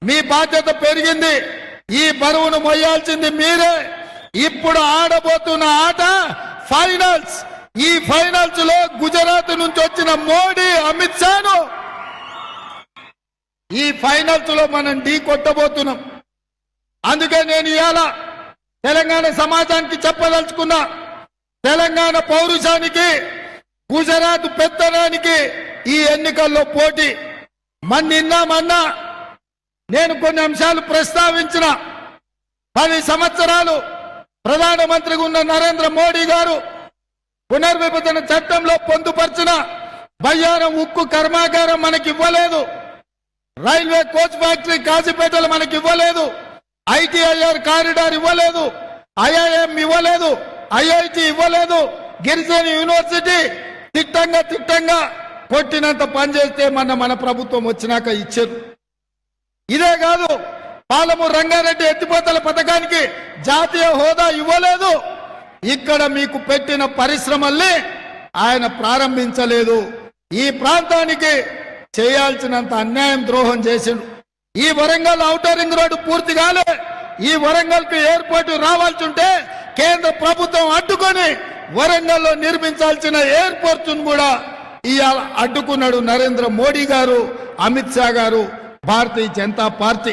మీ బాధ్యత పెరిగింది. ఈ బరువును మోయాల్సింది మీరే. ఇప్పుడు ఆడబోతున్న ఆట ఫైనల్స్. ఈ ఫైనల్స్ లో గుజరాత్ నుంచి వచ్చిన మోడీ, అమిత్ షాను ఈ ఫైనల్స్ లో మనం ఢీ కొట్టబోతున్నాం. అందుకే నేను ఇవాళ తెలంగాణ సమాజానికి చెప్పదలుచుకున్నా, తెలంగాణ పౌరుషానికి, గుజరాత్ పెత్తనానికి ఈ ఎన్నికల్లో పోటీ. నిన్నమన్నా నేను కొన్ని అంశాలు ప్రస్తావించిన. 10 సంవత్సరాలు ప్రధానమంత్రిగా ఉన్న నరేంద్ర మోడీ గారు పునర్విభజన చట్టంలో పొందుపరిచిన బయ్యారం ఉక్కు కర్మాగారం మనకి ఇవ్వలేదు. రైల్వే కోచ్ ఫ్యాక్టరీ కాజీపేటలు మనకి ఇవ్వలేదు. ఐటీఐఆర్ కారిడార్ ఇవ్వలేదు. ఐఐఎం ఇవ్వలేదు. ఐఐటి ఇవ్వలేదు. గిరిజన యూనివర్సిటీ తిట్టంగా కొట్టినంత పనిచేస్తే మన ప్రభుత్వం వచ్చినాక ఇచ్చారు. ఇదే కాదు, పాలమూరు రంగారెడ్డి ఎత్తిపోతల పథకానికి జాతీయ హోదా ఇవ్వలేదు. ఇక్కడ మీకు పెట్టిన పరిశ్రమల్ని ఆయన ప్రారంభించలేదు. ఈ ప్రాంతానికి చేయాల్సినంత అన్యాయం, ద్రోహం చేసిండు. ఈ వరంగల్ ఔటర్ రింగ్ రోడ్డు పూర్తి కాలే. ఈ వరంగల్ కు ఎయిర్పోర్ట్ రావాల్సి ఉంటే కేంద్ర ప్రభుత్వం అడ్డుకొని వరంగల్లో నిర్మించాల్సిన ఎయిర్పోర్ట్ కూడా ఇవాళ అడ్డుకున్నాడు నరేంద్ర మోడీ గారు, అమిత్ షా గారు, భారతీయ జనతా పార్టీ.